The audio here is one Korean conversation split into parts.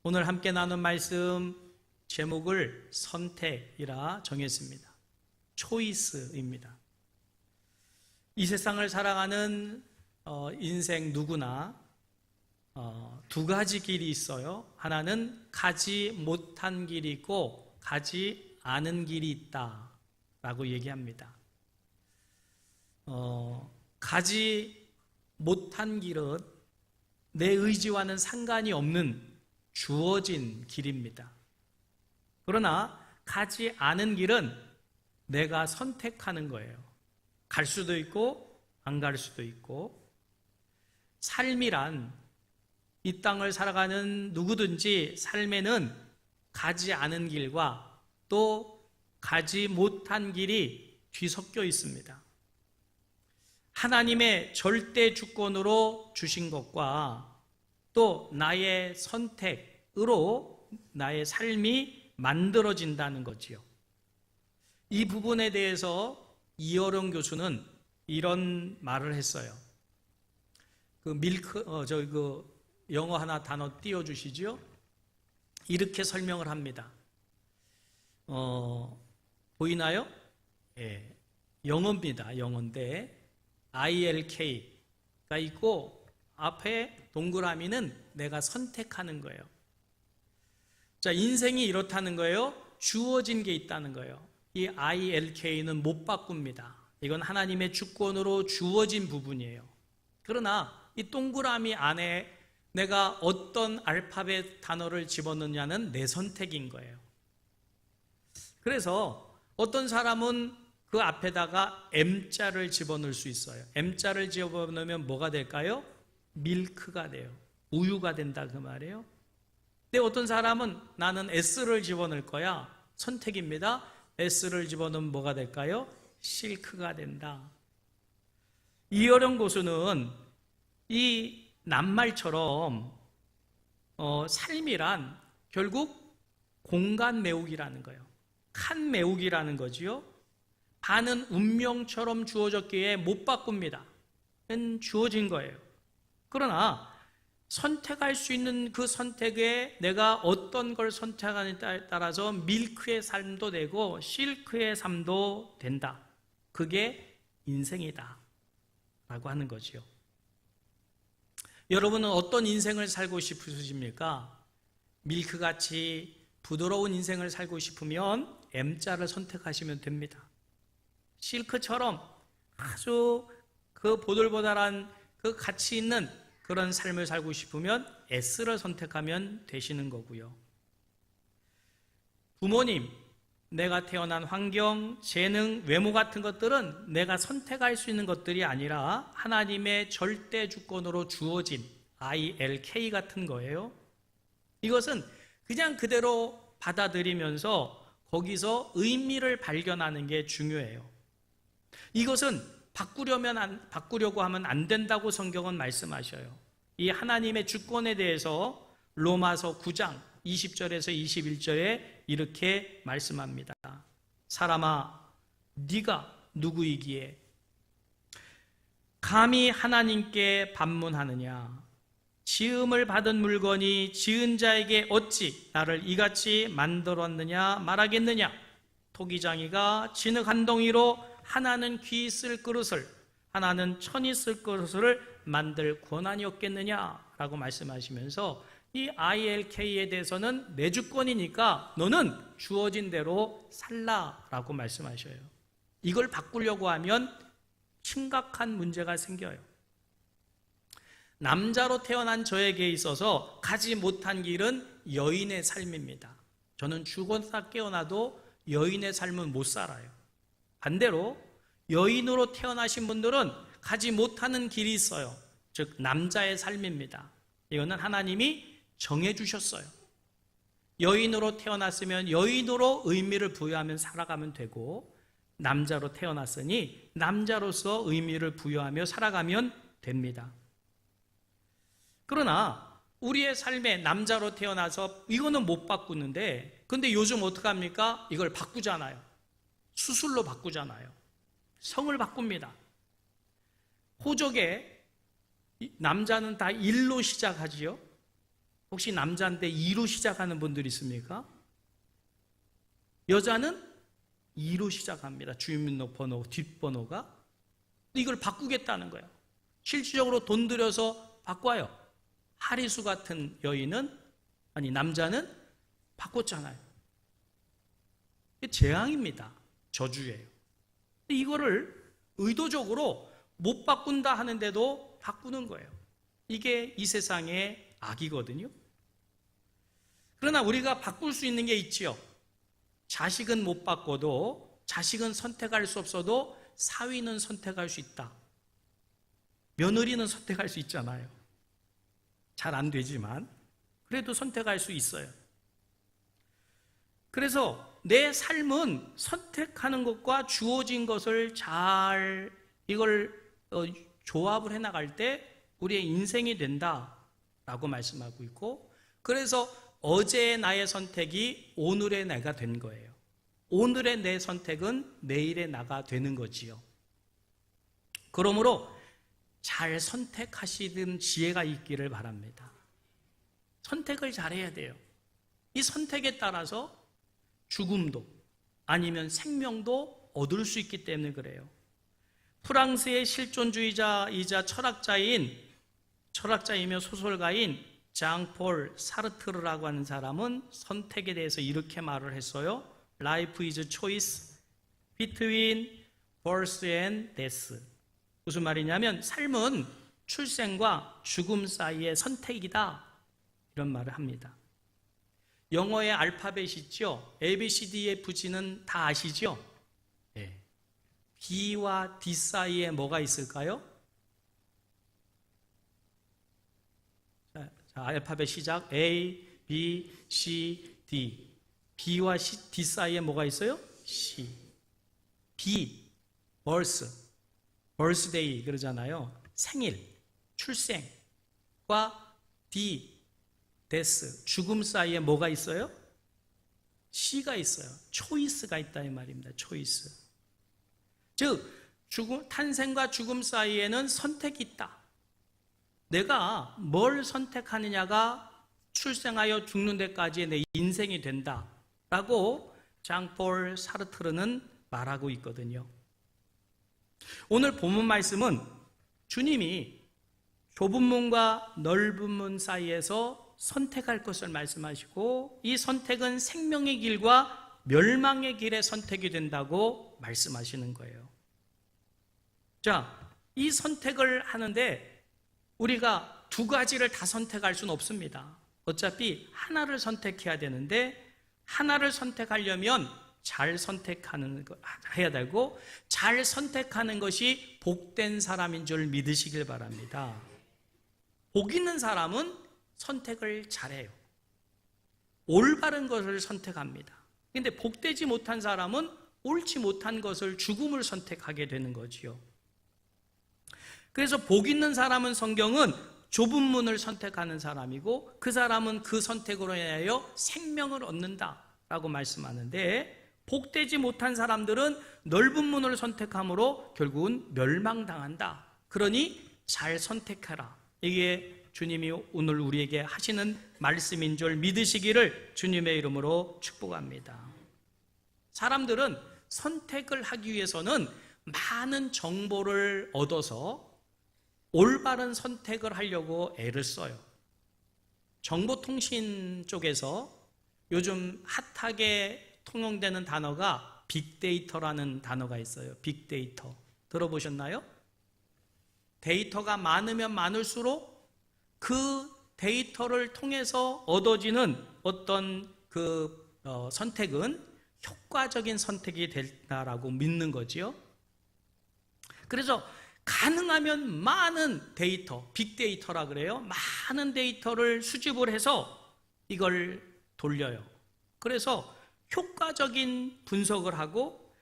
오늘 함께 나눈 말씀 제목을 선택이라 정했습니다. 초이스입니다. 이 세상을 살아가는 인생 누구나 두 가지 길이 있어요. 하나는 가지 못한 길이 있고 가지 않은 길이 있다라고 얘기합니다. 가지 못한 길은 내 의지와는 상관이 없는 주어진 길입니다. 그러나 가지 않은 길은 내가 선택하는 거예요. 갈 수도 있고 안 갈 수도 있고. 삶이란 이 땅을 살아가는 누구든지 삶에는 가지 않은 길과 또 가지 못한 길이 뒤섞여 있습니다. 하나님의 절대 주권으로 주신 것과 또 나의 선택으로 나의 삶이 만들어진다는 거지요. 이 부분에 대해서 이어령 교수는 이런 말을 했어요. 영어 하나 단어 띄워주시죠. 이렇게 설명을 합니다. 보이나요? 예, 영어입니다. 영어인데 ILK가 있고 앞에 동그라미는 내가 선택하는 거예요. 자, 인생이 이렇다는 거예요. 주어진 게 있다는 거예요. 이 ILK는 못 바꿉니다. 이건 하나님의 주권으로 주어진 부분이에요. 그러나 이 동그라미 안에 내가 어떤 알파벳 단어를 집어넣느냐는 내 선택인 거예요. 그래서 어떤 사람은 그 앞에다가 M자를 집어넣을 수 있어요. M자를 집어넣으면 뭐가 될까요? 밀크가 돼요. 우유가 된다 그 말이에요. 근데 어떤 사람은 나는 S를 집어넣을 거야. 선택입니다. S를 집어넣으면 뭐가 될까요? 실크가 된다. 이어령 교수는 이 낱말처럼 삶이란 결국 공간 메우기라는 거예요. 칸 메우기라는 거지요. 반은 운명처럼 주어졌기에 못 바꿉니다. 그건 주어진 거예요. 그러나 선택할 수 있는 그 선택에 내가 어떤 걸 선택하느냐에 따라서 밀크의 삶도 되고 실크의 삶도 된다. 그게 인생이다 라고 하는 거지요. 여러분은 어떤 인생을 살고 싶으십니까? 밀크같이 부드러운 인생을 살고 싶으면 M자를 선택하시면 됩니다. 실크처럼 아주 그 보들보들한 그 가치 있는 그런 삶을 살고 싶으면 S를 선택하면 되시는 거고요. 부모님, 내가 태어난 환경, 재능, 외모 같은 것들은 내가 선택할 수 있는 것들이 아니라 하나님의 절대 주권으로 주어진 ILK 같은 거예요. 이것은 그냥 그대로 받아들이면서 거기서 의미를 발견하는 게 중요해요. 이것은 바꾸려고 하면 안 된다고 성경은 말씀하셔요. 이 하나님의 주권에 대해서 로마서 9장 20절에서 21절에 이렇게 말씀합니다. 사람아, 네가 누구이기에 감히 하나님께 반문하느냐? 지음을 받은 물건이 지은 자에게 어찌 나를 이같이 만들었느냐 말하겠느냐? 토기장이가 진흙 한 덩이로 하나는 귀 쓸 그릇을 하나는 천이 쓸 그릇을 만들 권한이 없겠느냐라고 말씀하시면서 이 ILK에 대해서는 내 주권이니까 너는 주어진 대로 살라라고 말씀하셔요. 이걸 바꾸려고 하면 심각한 문제가 생겨요. 남자로 태어난 저에게 있어서 가지 못한 길은 여인의 삶입니다. 저는 죽었다 깨어나도 여인의 삶은 못 살아요. 반대로 여인으로 태어나신 분들은 가지 못하는 길이 있어요. 즉 남자의 삶입니다. 이거는 하나님이 정해주셨어요. 여인으로 태어났으면 여인으로 의미를 부여하면 살아가면 되고, 남자로 태어났으니 남자로서 의미를 부여하며 살아가면 됩니다. 그러나 우리의 삶에 남자로 태어나서 이거는 못 바꾸는데, 근데 요즘 어떡합니까? 이걸 바꾸잖아요. 수술로 바꾸잖아요. 성을 바꿉니다. 호적에 남자는 다 일로 시작하지요. 혹시 남자인데 2로 시작하는 분들 있습니까? 여자는 2로 시작합니다. 주민등록번호 뒷번호가. 이걸 바꾸겠다는 거예요. 실질적으로 돈 들여서 바꿔요. 하리수 같은 여인은, 아니 남자는 바꿨잖아요. 이게 재앙입니다. 저주예요. 이거를 의도적으로 못 바꾼다 하는데도 바꾸는 거예요. 이게 이 세상의 악이거든요. 그러나 우리가 바꿀 수 있는 게 있지요. 자식은 못 바꿔도, 자식은 선택할 수 없어도 사위는 선택할 수 있다. 며느리는 선택할 수 있잖아요. 잘 안 되지만 그래도 선택할 수 있어요. 그래서 내 삶은 선택하는 것과 주어진 것을 잘 이걸 조합을 해나갈 때 우리의 인생이 된다라고 말씀하고 있고, 그래서 어제의 나의 선택이 오늘의 내가 된 거예요. 오늘의 내 선택은 내일의 나가 되는 거지요. 그러므로 잘 선택하시는 지혜가 있기를 바랍니다. 선택을 잘해야 돼요. 이 선택에 따라서 죽음도 아니면 생명도 얻을 수 있기 때문에 그래요. 프랑스의 실존주의자이자 철학자이며 소설가인 장폴 사르트르라고 하는 사람은 선택에 대해서 이렇게 말을 했어요. Life is choice between birth and death. 무슨 말이냐면 삶은 출생과 죽음 사이의 선택이다, 이런 말을 합니다. 영어의 알파벳 있죠? ABCD의 부지는 다 아시죠? 네. B와 D 사이에 뭐가 있을까요? 자, 알파벳 시작. A, B, C, D. B와 D 사이에 뭐가 있어요? C. B, birthday 그러잖아요. 생일, 출생과 D, death, 죽음 사이에 뭐가 있어요? C가 있어요. 초이스가 있다 이 말입니다. 초이스. 즉 탄생과 죽음 사이에는 선택이 있다. 내가 뭘 선택하느냐가 출생하여 죽는 데까지의 내 인생이 된다라고 장폴 사르트르는 말하고 있거든요. 오늘 본문 말씀은 주님이 좁은 문과 넓은 문 사이에서 선택할 것을 말씀하시고, 이 선택은 생명의 길과 멸망의 길의 선택이 된다고 말씀하시는 거예요. 자, 이 선택을 하는데 우리가 두 가지를 다 선택할 수는 없습니다. 어차피 하나를 선택해야 되는데, 하나를 선택하려면 잘 해야 되고, 잘 선택하는 것이 복된 사람인 줄 믿으시길 바랍니다. 복 있는 사람은 선택을 잘해요. 올바른 것을 선택합니다. 그런데 복되지 못한 사람은 옳지 못한 것을, 죽음을 선택하게 되는 거지요. 그래서 복 있는 사람은 성경은 좁은 문을 선택하는 사람이고, 그 사람은 그 선택으로 인하여 생명을 얻는다라고 말씀하는데, 복되지 못한 사람들은 넓은 문을 선택함으로 결국은 멸망당한다. 그러니 잘 선택해라. 이게 주님이 오늘 우리에게 하시는 말씀인 줄 믿으시기를 주님의 이름으로 축복합니다. 사람들은 선택을 하기 위해서는 많은 정보를 얻어서 올바른 선택을 하려고 애를 써요. 정보통신 쪽에서 요즘 핫하게 통용되는 단어가 빅데이터라는 단어가 있어요. 빅데이터. 들어보셨나요? 데이터가 많으면 많을수록 그 데이터를 통해서 얻어지는 어떤 선택은 효과적인 선택이 된다라고 믿는 거지요. 그래서 가능하면 많은 데이터, 빅데이터라 그래요. 많은 데이터를 수집을 해서 이걸 돌려요. 그래서 효과적인 분석을 하고,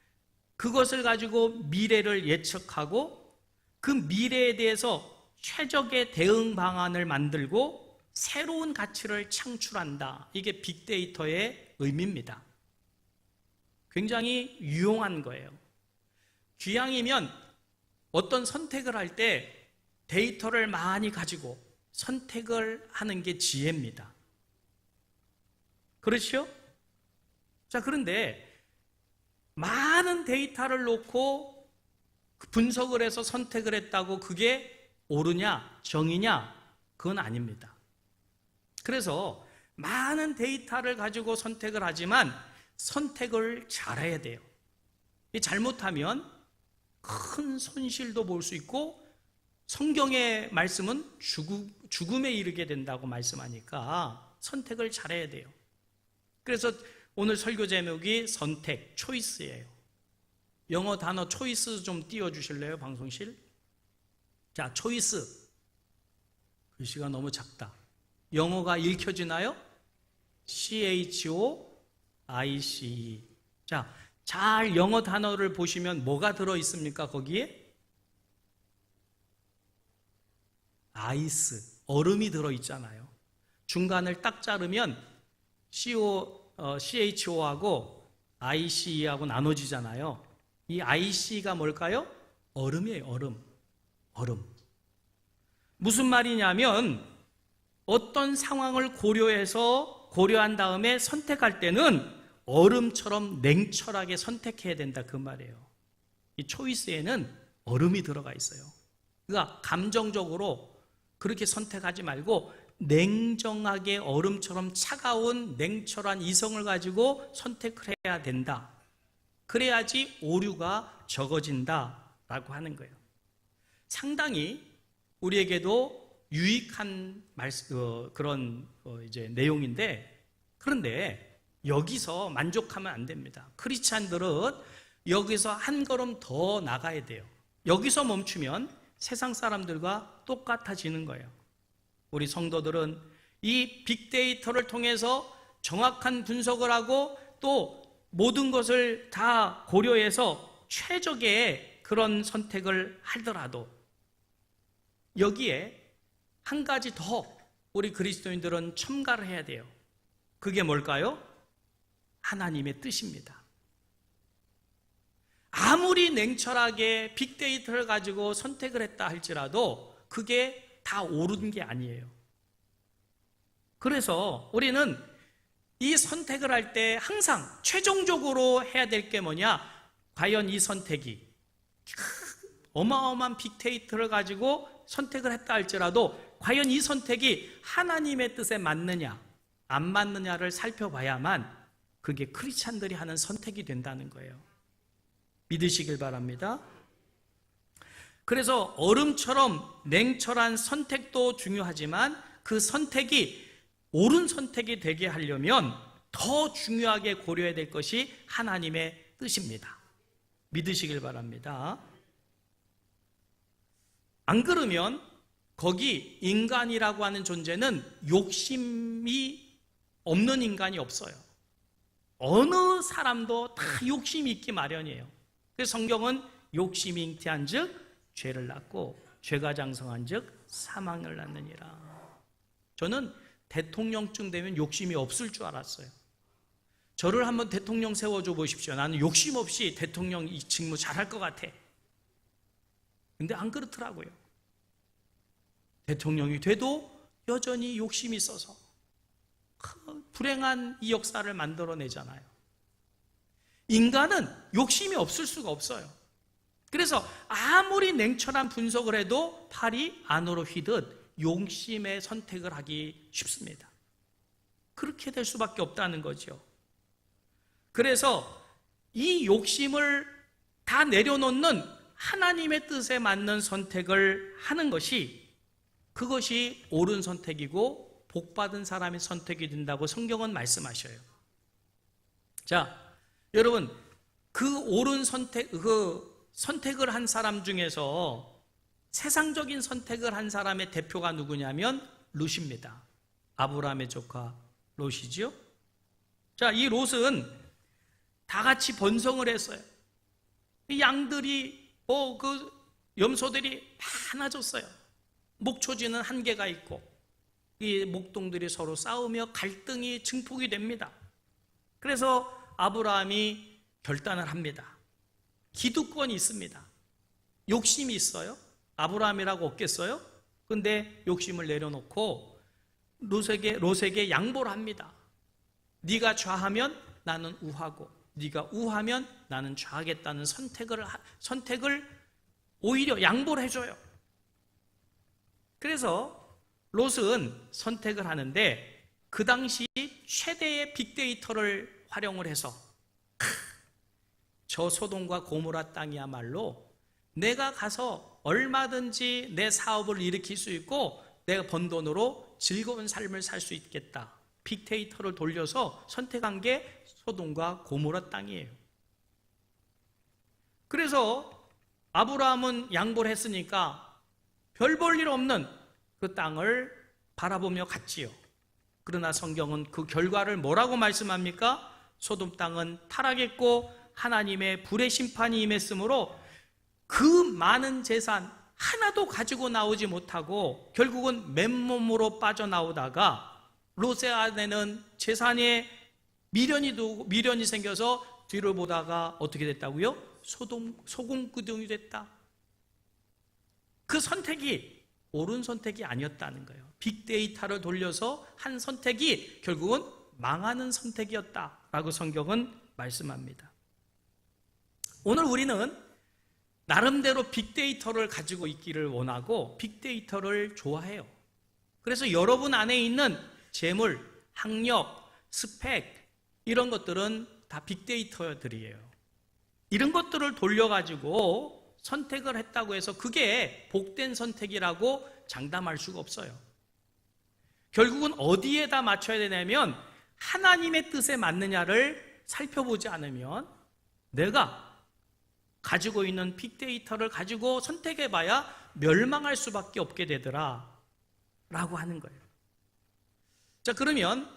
그것을 가지고 미래를 예측하고, 그 미래에 대해서 최적의 대응 방안을 만들고 새로운 가치를 창출한다. 이게 빅데이터의 의미입니다. 굉장히 유용한 거예요. 귀양이면 어떤 선택을 할 때 데이터를 많이 가지고 선택을 하는 게 지혜입니다. 그렇죠? 자, 그런데 많은 데이터를 놓고 분석을 해서 선택을 했다고 그게 옳으냐, 정이냐? 그건 아닙니다. 그래서 많은 데이터를 가지고 선택을 하지만 선택을 잘해야 돼요. 잘못하면 큰 손실도 볼 수 있고 성경의 말씀은 죽음에 이르게 된다고 말씀하니까 선택을 잘해야 돼요. 그래서 오늘 설교 제목이 선택, 초이스예요. 영어 단어 초이스 좀 띄워주실래요, 방송실? 자, 초이스. 글씨가 너무 작다. 영어가 읽혀지나요? CHOICE. 자, 잘 영어 단어를 보시면 뭐가 들어있습니까, 거기에? 아이스, 얼음이 들어있잖아요. 중간을 딱 자르면 CHO하고 ICE하고 나눠지잖아요. 이 IC가 뭘까요? 얼음이에요, 얼음. 얼음. 무슨 말이냐면 어떤 상황을 고려한 다음에 선택할 때는 얼음처럼 냉철하게 선택해야 된다, 그 말이에요. 이 초이스에는 얼음이 들어가 있어요. 그러니까 감정적으로 그렇게 선택하지 말고 냉정하게 얼음처럼 차가운 냉철한 이성을 가지고 선택을 해야 된다. 그래야지 오류가 적어진다라고 하는 거예요. 상당히 우리에게도 유익한 그런 이제 내용인데, 그런데 여기서 만족하면 안 됩니다. 크리스찬들은 여기서 한 걸음 더 나가야 돼요. 여기서 멈추면 세상 사람들과 똑같아지는 거예요. 우리 성도들은 이 빅데이터를 통해서 정확한 분석을 하고 또 모든 것을 다 고려해서 최적의 그런 선택을 하더라도 여기에 한 가지 더 우리 그리스도인들은 첨가를 해야 돼요. 그게 뭘까요? 하나님의 뜻입니다. 아무리 냉철하게 빅데이터를 가지고 선택을 했다 할지라도 그게 다 옳은 게 아니에요. 그래서 우리는 이 선택을 할 때 항상 최종적으로 해야 될 게 뭐냐? 과연 이 선택이 어마어마한 빅데이터를 가지고 선택을 했다 할지라도 과연 이 선택이 하나님의 뜻에 맞느냐 안 맞느냐를 살펴봐야만 그게 크리스찬들이 하는 선택이 된다는 거예요. 믿으시길 바랍니다. 그래서 얼음처럼 냉철한 선택도 중요하지만 그 선택이 옳은 선택이 되게 하려면 더 중요하게 고려해야 될 것이 하나님의 뜻입니다. 믿으시길 바랍니다. 안 그러면 거기 인간이라고 하는 존재는 욕심이 없는 인간이 없어요. 어느 사람도 다 욕심이 있기 마련이에요. 그래서 성경은 욕심이 잉태한 즉 죄를 낳고 죄가 장성한 즉 사망을 낳느니라. 저는 대통령쯤 되면 욕심이 없을 줄 알았어요. 저를 한번 대통령 세워줘 보십시오. 나는 욕심 없이 대통령 이 직무 잘할 것 같아. 근데 안 그렇더라고요. 대통령이 돼도 여전히 욕심이 있어서 불행한 이 역사를 만들어내잖아요. 인간은 욕심이 없을 수가 없어요. 그래서 아무리 냉철한 분석을 해도 팔이 안으로 휘듯 욕심의 선택을 하기 쉽습니다. 그렇게 될 수밖에 없다는 거죠. 그래서 이 욕심을 다 내려놓는 하나님의 뜻에 맞는 선택을 하는 것이 그것이 옳은 선택이고 복받은 사람의 선택이 된다고 성경은 말씀하셔요. 자, 여러분, 그 옳은 선택을 한 사람 중에서 세상적인 선택을 한 사람의 대표가 누구냐면 롯입니다. 아브라함의 조카 롯이죠. 자, 이 롯은 다 같이 번성을 했어요. 이 양들이 그 염소들이 많아졌어요. 목초지는 한계가 있고 이 목동들이 서로 싸우며 갈등이 증폭이 됩니다. 그래서 아브라함이 결단을 합니다. 기득권이 있습니다. 욕심이 있어요. 아브라함이라고 없겠어요? 근데 욕심을 내려놓고 롯에게 양보를 합니다. 네가 좌하면 나는 우하고 네가 우하면 나는 좌하겠다는 선택을 오히려 양보를 해줘요. 그래서 롯은 선택을 하는데 그 당시 최대의 빅데이터를 활용을 해서 저 소돔과 고모라 땅이야말로 내가 가서 얼마든지 내 사업을 일으킬 수 있고 내가 번 돈으로 즐거운 삶을 살 수 있겠다. 빅데이터를 돌려서 선택한 게 소돔과 고모라 땅이에요. 그래서 아브라함은 양보를 했으니까 별 볼 일 없는 그 땅을 바라보며 갔지요. 그러나 성경은 그 결과를 뭐라고 말씀합니까? 소돔 땅은 타락했고 하나님의 불의 심판이 임했으므로 그 많은 재산 하나도 가지고 나오지 못하고 결국은 맨몸으로 빠져나오다가 롯의 아내는 재산에 미련이 생겨서 뒤를 보다가 어떻게 됐다고요? 소금구덩이 됐다. 그 선택이 옳은 선택이 아니었다는 거예요. 빅데이터를 돌려서 한 선택이 결국은 망하는 선택이었다라고 성경은 말씀합니다. 오늘 우리는 나름대로 빅데이터를 가지고 있기를 원하고 빅데이터를 좋아해요. 그래서 여러분 안에 있는 재물, 학력, 스펙 이런 것들은 다 빅데이터들이에요. 이런 것들을 돌려가지고 선택을 했다고 해서 그게 복된 선택이라고 장담할 수가 없어요. 결국은 어디에다 맞춰야 되냐면 하나님의 뜻에 맞느냐를 살펴보지 않으면 내가 가지고 있는 빅데이터를 가지고 선택해봐야 멸망할 수밖에 없게 되더라 라고 하는 거예요. 자, 그러면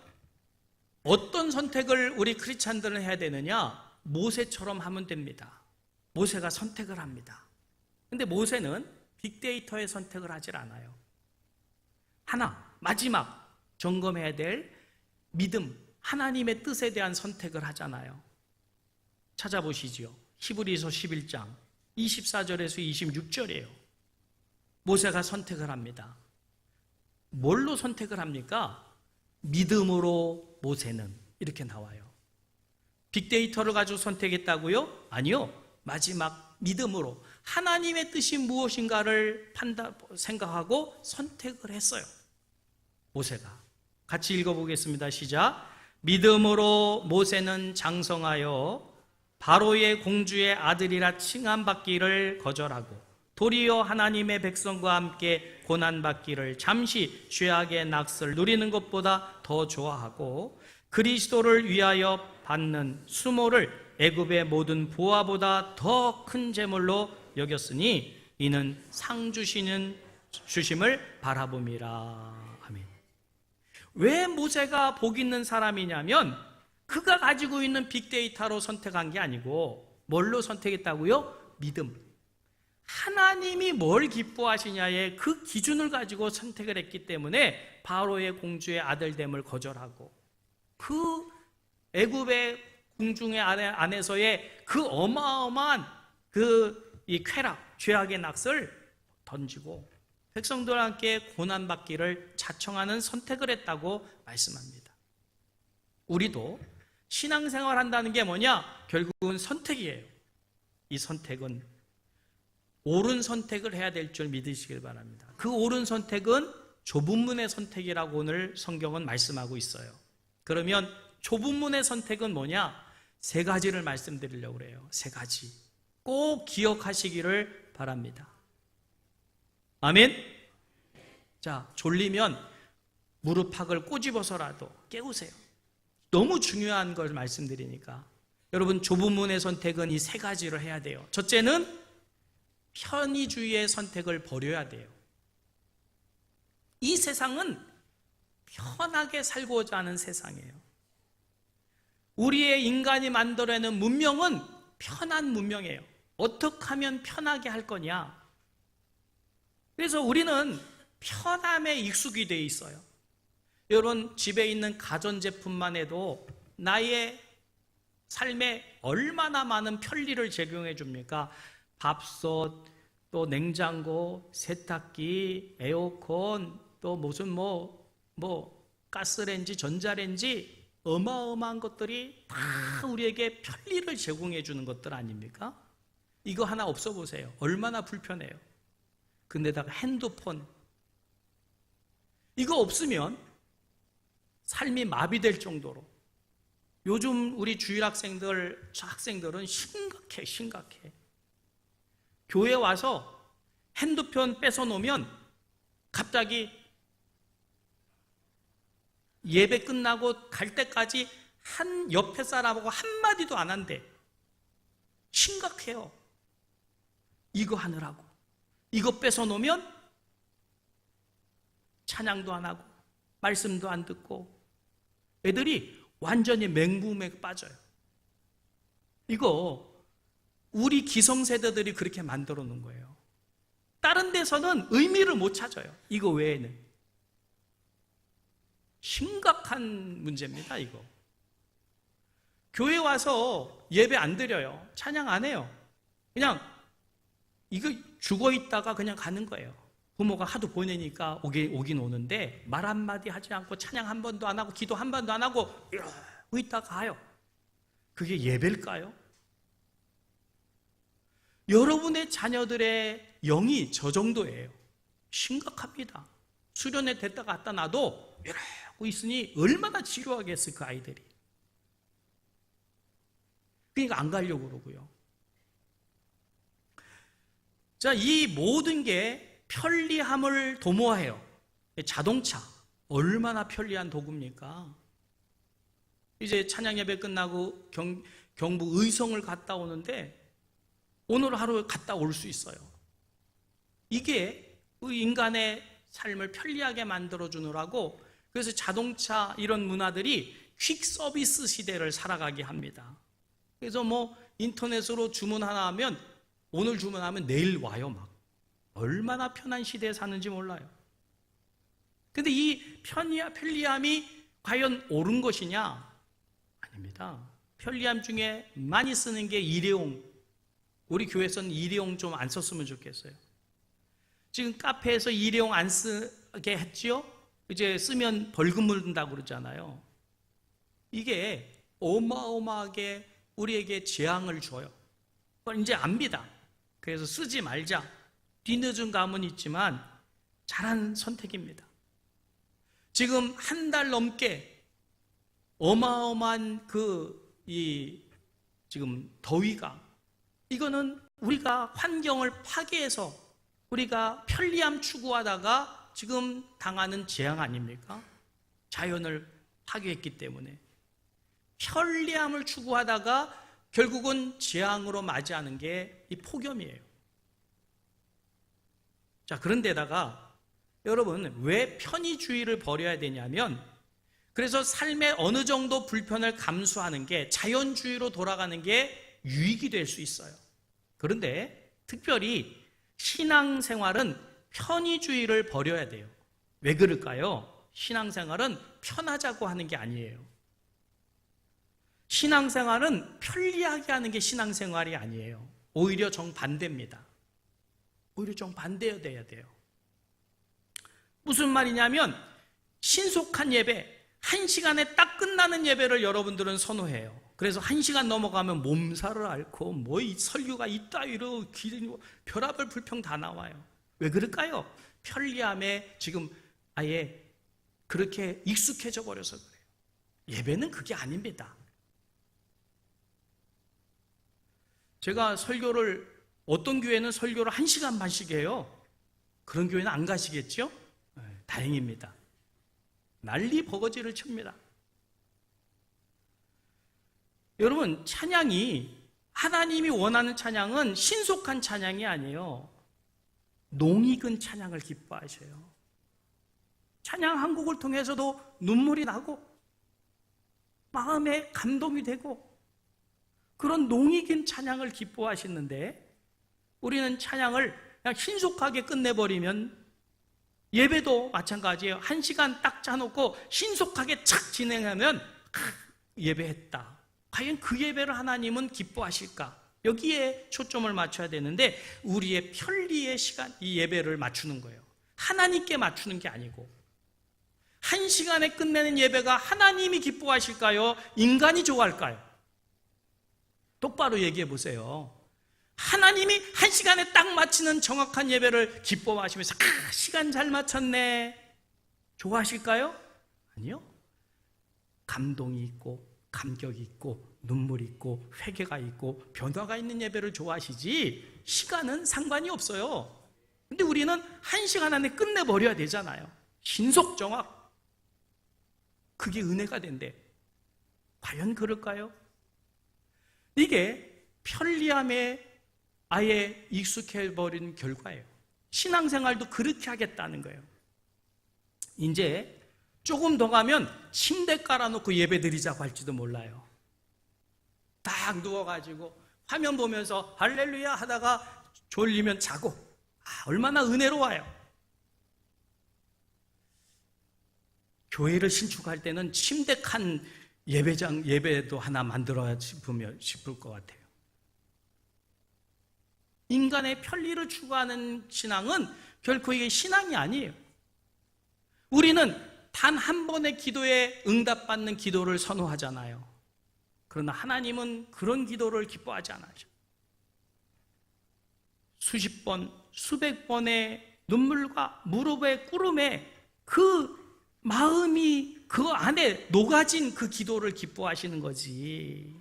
어떤 선택을 우리 크리스찬들은 해야 되느냐? 모세처럼 하면 됩니다. 모세가 선택을 합니다. 근데 모세는 빅데이터의 선택을 하질 않아요. 하나, 마지막 점검해야 될 믿음, 하나님의 뜻에 대한 선택을 하잖아요. 찾아보시죠. 히브리서 11장 24절에서 26절이에요. 모세가 선택을 합니다. 뭘로 선택을 합니까? 믿음으로 모세는 이렇게 나와요. 빅데이터를 가지고 선택했다고요? 아니요. 마지막 믿음으로 하나님의 뜻이 무엇인가를 생각하고 선택을 했어요. 모세가. 같이 읽어보겠습니다. 시작. 믿음으로 모세는 장성하여 바로의 공주의 아들이라 칭함받기를 거절하고 도리어 하나님의 백성과 함께 고난받기를 잠시 죄악의 낙을 누리는 것보다 더 좋아하고 그리스도를 위하여 받는 수모를 애굽의 모든 보화보다 더 큰 재물로 여겼으니 이는 상 주심을 바라봄이라. 아멘. 왜 모세가 복 있는 사람이냐면 그가 가지고 있는 빅데이터로 선택한 게 아니고 뭘로 선택했다고요? 믿음. 하나님이 뭘 기뻐하시냐의 그 기준을 가지고 선택을 했기 때문에 바로의 공주의 아들됨을 거절하고 그 애굽의 궁중의 안에서의 그 어마어마한 이 쾌락, 죄악의 낙을 던지고 백성들과 함께 고난받기를 자청하는 선택을 했다고 말씀합니다. 우리도 신앙생활 한다는 게 뭐냐? 결국은 선택이에요. 이 선택은 옳은 선택을 해야 될 줄 믿으시길 바랍니다. 그 옳은 선택은 좁은 문의 선택이라고 오늘 성경은 말씀하고 있어요. 그러면 좁은 문의 선택은 뭐냐? 세 가지를 말씀드리려고 그래요. 세 가지. 꼭 기억하시기를 바랍니다. 아멘? 자, 졸리면 무릎팍을 꼬집어서라도 깨우세요. 너무 중요한 걸 말씀드리니까. 여러분, 좁은 문의 선택은 이 세 가지를 해야 돼요. 첫째는 편의주의의 선택을 버려야 돼요. 이 세상은 편하게 살고자 하는 세상이에요. 우리의 인간이 만들어내는 문명은 편한 문명이에요. 어떻게 하면 편하게 할 거냐? 그래서 우리는 편함에 익숙이 되어 있어요. 여러분, 집에 있는 가전제품만 해도 나의 삶에 얼마나 많은 편리를 제공해 줍니까? 밥솥, 또 냉장고, 세탁기, 에어컨, 또 무슨 가스레인지, 전자레인지 어마어마한 것들이 다 우리에게 편리를 제공해 주는 것들 아닙니까? 이거 하나 없어 보세요. 얼마나 불편해요. 근데다가 핸드폰, 이거 없으면 삶이 마비될 정도로, 요즘 우리 주일 학생들은 심각해. 교회 와서 핸드폰 뺏어 놓으면 갑자기 예배 끝나고 갈 때까지 한 옆에 사람하고 한마디도 안 한대. 심각해요. 이거 하느라고. 이거 뺏어 놓으면 찬양도 안 하고 말씀도 안 듣고 애들이 완전히 맹부음에 빠져요. 이거 우리 기성세대들이 그렇게 만들어 놓은 거예요. 다른 데서는 의미를 못 찾아요. 이거 외에는. 심각한 문제입니다, 이거. 교회 와서 예배 안 드려요. 찬양 안 해요. 그냥 이거 죽어 있다가 그냥 가는 거예요. 부모가 하도 보내니까 오긴 오는데 말 한마디 하지 않고 찬양 한 번도 안 하고 기도 한 번도 안 하고 이러고 있다가 가요. 그게 예배일까요? 여러분의 자녀들의 영이 저 정도예요. 심각합니다. 수련회 됐다 갔다 놔도 이러고 있으니 얼마나 지루하겠어요, 그 아이들이. 그러니까 안 가려고 그러고요. 자, 이 모든 게 편리함을 도모해요. 자동차, 얼마나 편리한 도구입니까? 이제 찬양 예배 끝나고 경북 의성을 갔다 오는데 오늘 하루 갔다 올 수 있어요. 이게 인간의 삶을 편리하게 만들어주느라고, 그래서 자동차 이런 문화들이 퀵 서비스 시대를 살아가게 합니다. 그래서 뭐 인터넷으로 주문 하나 하면 오늘 주문하면 내일 와요. 막 얼마나 편한 시대에 사는지 몰라요. 근데 이 편리함이 과연 옳은 것이냐? 아닙니다. 편리함 중에 많이 쓰는 게 일회용. 우리 교회에서는 일회용 좀 안 썼으면 좋겠어요. 지금 카페에서 일회용 안 쓰게 했지요? 이제 쓰면 벌금 물는다고 그러잖아요. 이게 어마어마하게 우리에게 재앙을 줘요. 그걸 이제 압니다. 그래서 쓰지 말자. 뒤늦은 감은 있지만 잘한 선택입니다. 지금 한 달 넘게 어마어마한 지금 더위가, 이거는 우리가 환경을 파괴해서 우리가 편리함 추구하다가 지금 당하는 재앙 아닙니까? 자연을 파괴했기 때문에. 편리함을 추구하다가 결국은 재앙으로 맞이하는 게 이 폭염이에요. 자, 그런데다가 여러분, 왜 편의주의를 버려야 되냐면, 그래서 삶의 어느 정도 불편을 감수하는 게, 자연주의로 돌아가는 게 유익이 될 수 있어요. 그런데 특별히 신앙생활은 편의주의를 버려야 돼요. 왜 그럴까요? 신앙생활은 편하자고 하는 게 아니에요. 신앙생활은 편리하게 하는 게 신앙생활이 아니에요. 오히려 정반대입니다. 오히려 정반대여야 돼요. 무슨 말이냐면, 신속한 예배, 1시간에 딱 끝나는 예배를 여러분들은 선호해요. 그래서 1시간 넘어가면 몸살을 앓고 이 설교가 이따위로 별의별 불평 다 나와요. 왜 그럴까요? 편리함에 지금 아예 그렇게 익숙해져 버려서 그래요. 예배는 그게 아닙니다. 제가 어떤 교회는 설교를 1시간 반씩 해요. 그런 교회는 안 가시겠죠? 다행입니다. 난리 버거지를 칩니다. 여러분, 찬양이, 하나님이 원하는 찬양은 신속한 찬양이 아니에요. 농익은 찬양을 기뻐하셔요. 찬양 한 곡을 통해서도 눈물이 나고 마음에 감동이 되고 그런 농익은 찬양을 기뻐하시는데, 우리는 찬양을 그냥 신속하게 끝내버리면, 예배도 마찬가지예요. 1시간 딱 짜놓고 신속하게 착 진행하면 예배했다. 과연 그 예배를 하나님은 기뻐하실까? 여기에 초점을 맞춰야 되는데, 우리의 편리의 시간, 이 예배를 맞추는 거예요. 하나님께 맞추는 게 아니고, 한 시간에 끝내는 예배가 하나님이 기뻐하실까요? 인간이 좋아할까요? 똑바로 얘기해 보세요. 하나님이 한 시간에 딱 마치는 정확한 예배를 기뻐하시면서 시간 잘 마쳤네 좋아하실까요? 아니요. 감동이 있고 감격이 있고 눈물이 있고 회개가 있고 변화가 있는 예배를 좋아하시지 시간은 상관이 없어요. 근데 우리는 한 시간 안에 끝내버려야 되잖아요. 신속 정확. 그게 은혜가 된대. 과연 그럴까요? 이게 편리함에 아예 익숙해버린 결과예요. 신앙생활도 그렇게 하겠다는 거예요. 이제 조금 더 가면 침대 깔아놓고 예배 드리자고 할지도 몰라요. 딱 누워가지고 화면 보면서 할렐루야 하다가 졸리면 자고 얼마나 은혜로워요. 교회를 신축할 때는 침대 칸 예배도 하나 만들어야 싶을 것 같아요. 인간의 편리를 추구하는 신앙은 결코 이게 신앙이 아니에요. 우리는 단 한 번의 기도에 응답받는 기도를 선호하잖아요. 그러나 하나님은 그런 기도를 기뻐하지 않으셔. 수십 번, 수백 번의 눈물과 무릎의 꿇음에 그 마음이 그 안에 녹아진 그 기도를 기뻐하시는 거지.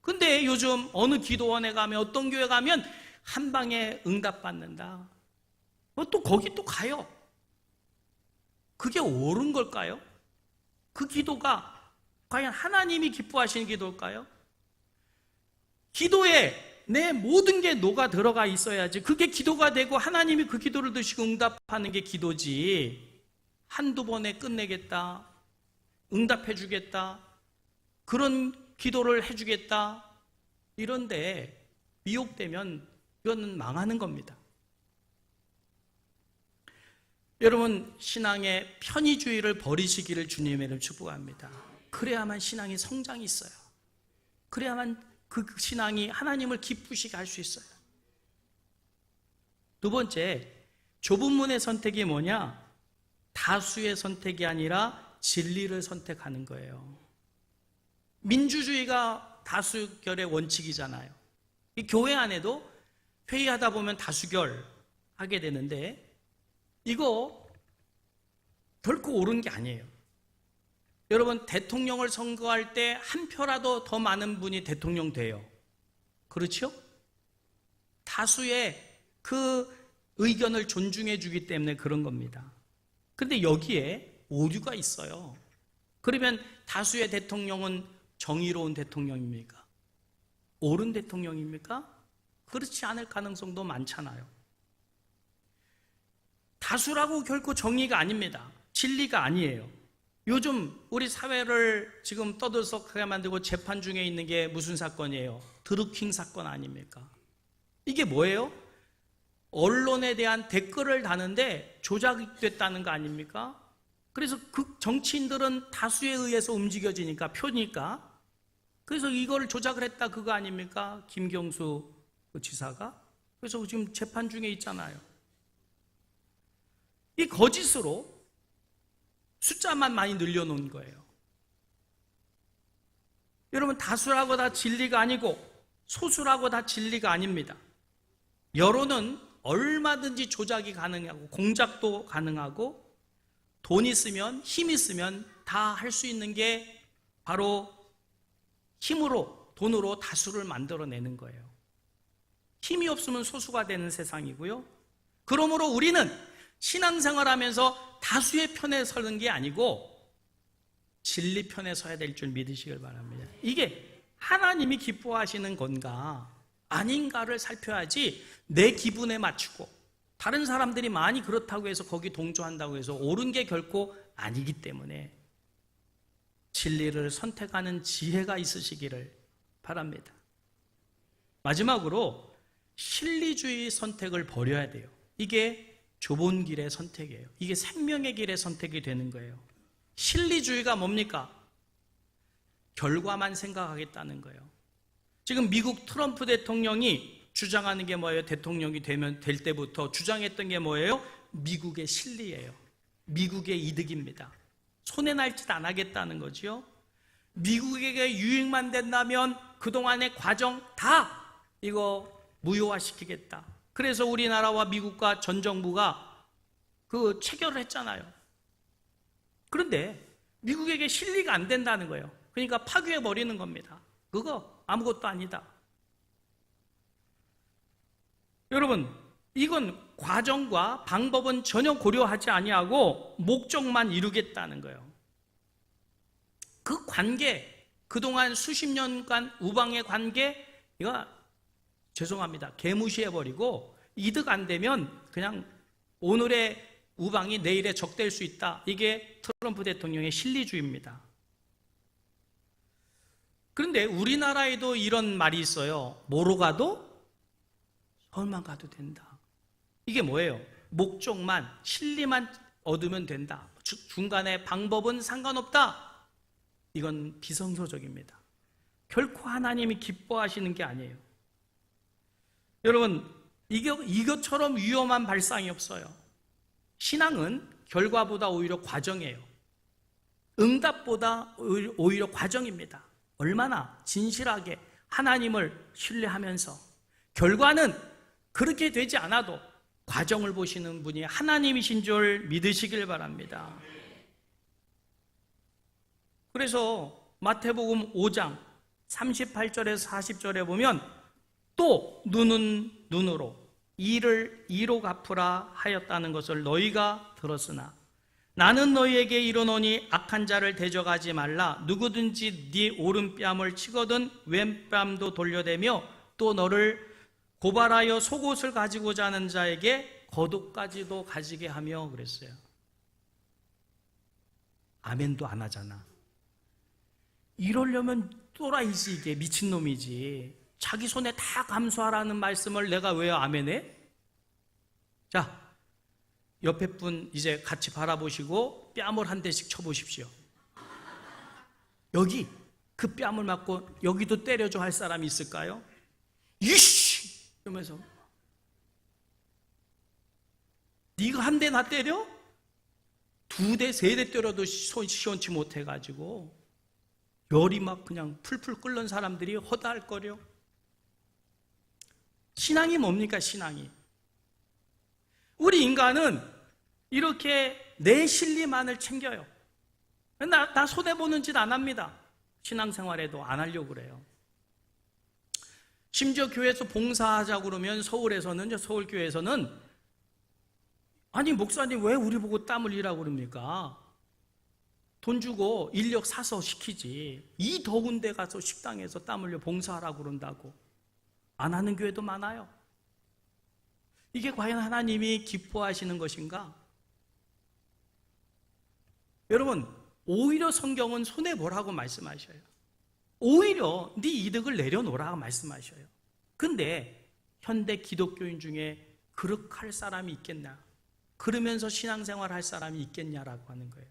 근데 요즘 어느 기도원에 가면 어떤 교회 가면 한 방에 응답받는다. 또 거기 또 가요. 그게 옳은 걸까요? 그 기도가 과연 하나님이 기뻐하시는 기도일까요? 기도에 내 모든 게 녹아 들어가 있어야지 그게 기도가 되고 하나님이 그 기도를 드시고 응답하는 게 기도지. 한두 번에 끝내겠다, 응답해 주겠다, 그런 기도를 해주겠다 이런데 미혹되면 이거는 망하는 겁니다. 여러분, 신앙의 편의주의를 버리시기를 주님의 축복합니다. 그래야만 신앙이 성장이 있어요. 그래야만 그 신앙이 하나님을 기쁘시게 할 수 있어요. 두 번째, 좁은 문의 선택이 뭐냐? 다수의 선택이 아니라 진리를 선택하는 거예요. 민주주의가 다수결의 원칙이잖아요. 이 교회 안에도 회의하다 보면 다수결 하게 되는데 이거 결코 옳은 게 아니에요. 여러분, 대통령을 선거할 때 한 표라도 더 많은 분이 대통령 돼요. 그렇죠? 다수의 그 의견을 존중해 주기 때문에 그런 겁니다. 근데 여기에 오류가 있어요. 그러면 다수의 대통령은 정의로운 대통령입니까? 옳은 대통령입니까? 그렇지 않을 가능성도 많잖아요. 다수라고 결코 정의가 아닙니다. 진리가 아니에요. 요즘 우리 사회를 지금 떠들썩하게 만들고 재판 중에 있는 게 무슨 사건이에요? 드루킹 사건 아닙니까? 이게 뭐예요? 언론에 대한 댓글을 다는데 조작됐다는 거 아닙니까? 그래서 그 정치인들은 다수에 의해서 움직여지니까, 표니까. 그래서 이걸 조작을 했다 그거 아닙니까? 김경수 지사가. 그래서 지금 재판 중에 있잖아요. 이 거짓으로 숫자만 많이 늘려놓은 거예요. 여러분, 다수라고 다 진리가 아니고 소수라고 다 진리가 아닙니다. 여론은 얼마든지 조작이 가능하고 공작도 가능하고 돈 있으면 힘 있으면 다 할 수 있는 게 바로 힘으로, 돈으로 다수를 만들어내는 거예요. 힘이 없으면 소수가 되는 세상이고요. 그러므로 우리는 신앙생활하면서 다수의 편에 서는 게 아니고 진리 편에 서야 될 줄 믿으시길 바랍니다. 이게 하나님이 기뻐하시는 건가 아닌가를 살펴야지 내 기분에 맞추고 다른 사람들이 많이 그렇다고 해서 거기 동조한다고 해서 옳은 게 결코 아니기 때문에 진리를 선택하는 지혜가 있으시기를 바랍니다. 마지막으로 실리주의 선택을 버려야 돼요. 이게 좁은 길의 선택이에요. 이게 생명의 길의 선택이 되는 거예요. 실리주의가 뭡니까? 결과만 생각하겠다는 거예요. 지금 미국 트럼프 대통령이 주장하는 게 뭐예요? 대통령이 될 때부터 주장했던 게 뭐예요? 미국의 실리예요. 미국의 이득입니다. 손해날 짓 안 하겠다는 거죠. 미국에게 유익만 된다면 그동안의 과정 다 이거 무효화시키겠다. 그래서 우리나라와 미국과 전 정부가 그 체결을 했잖아요. 그런데 미국에게 실리가 안 된다는 거예요. 그러니까 파괴해 버리는 겁니다. 그거 아무것도 아니다. 여러분, 이건 과정과 방법은 전혀 고려하지 아니하고 목적만 이루겠다는 거예요. 그 관계, 그동안 수십 년간 우방의 관계, 이거 죄송합니다. 개무시해버리고 이득 안 되면 그냥 오늘의 우방이 내일의 적될 수 있다. 이게 트럼프 대통령의 실리주의입니다. 그런데 우리나라에도 이런 말이 있어요. 뭐로 가도 서울만 가도 된다. 이게 뭐예요? 목적만, 실리만 얻으면 된다. 중간에 방법은 상관없다. 이건 비성서적입니다. 결코 하나님이 기뻐하시는 게 아니에요. 여러분, 이것처럼 위험한 발상이 없어요. 신앙은 결과보다 오히려 과정이에요. 응답보다 오히려 과정입니다. 얼마나 진실하게 하나님을 신뢰하면서 결과는 그렇게 되지 않아도 과정을 보시는 분이 하나님이신 줄 믿으시길 바랍니다. 그래서 마태복음 5장 38절에서 40절에 보면 또 눈은 눈으로 이를 이로 갚으라 하였다는 것을 너희가 들었으나 나는 너희에게 이르노니 악한 자를 대적하지 말라. 누구든지 네 오른뺨을 치거든 왼뺨도 돌려대며 또 너를 고발하여 속옷을 가지고자 하는 자에게 겉옷까지도 가지게 하며 그랬어요. 아멘도 안 하잖아. 이러려면 또라이지, 이게 미친놈이지. 자기 손에 다 감수하라는 말씀을 내가 왜 아멘해? 자, 옆에 분 이제 같이 바라보시고 뺨을 한 대씩 쳐보십시오. 여기 그 뺨을 맞고 여기도 때려줘 할 사람이 있을까요? 이씨! 이러면서 네가 한 대 나 때려? 2대, 3대 때려도 시원치 못해가지고 열이 막 그냥 풀풀 끓는 사람들이 허다할거려. 신앙이 뭡니까? 신앙이 우리 인간은 이렇게 내 실리만을 챙겨요. 나 손해보는 짓 안 합니다. 신앙생활에도 안 하려고 그래요. 심지어 교회에서 봉사하자고 그러면 서울교회에서는 아니 목사님 왜 우리 보고 땀 흘리라고 그럽니까? 돈 주고 인력 사서 시키지. 이 더운 데 가서 식당에서 땀 흘려 봉사하라고 그런다고. 안 하는 교회도 많아요. 이게 과연 하나님이 기뻐하시는 것인가? 여러분, 오히려 성경은 손해보라고 말씀하셔요. 오히려 네 이득을 내려놓으라고 말씀하셔요. 근데 현대 기독교인 중에 그렇게 할 사람이 있겠나? 그러면서 신앙생활 할 사람이 있겠냐라고 하는 거예요.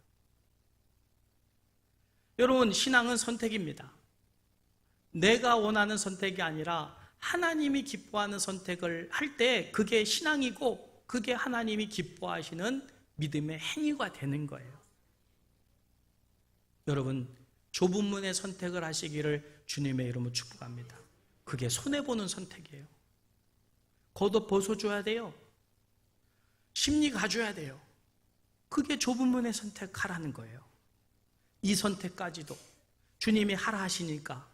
여러분, 신앙은 선택입니다. 내가 원하는 선택이 아니라 하나님이 기뻐하는 선택을 할 때 그게 신앙이고 그게 하나님이 기뻐하시는 믿음의 행위가 되는 거예요. 여러분, 좁은 문의 선택을 하시기를 주님의 이름으로 축복합니다. 그게 손해보는 선택이에요. 겉옷 벗어줘야 돼요. 심리 가져야 돼요. 그게 좁은 문의 선택하라는 거예요. 이 선택까지도 주님이 하라 하시니까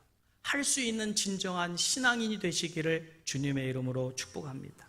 할 수 있는 진정한 신앙인이 되시기를 주님의 이름으로 축복합니다.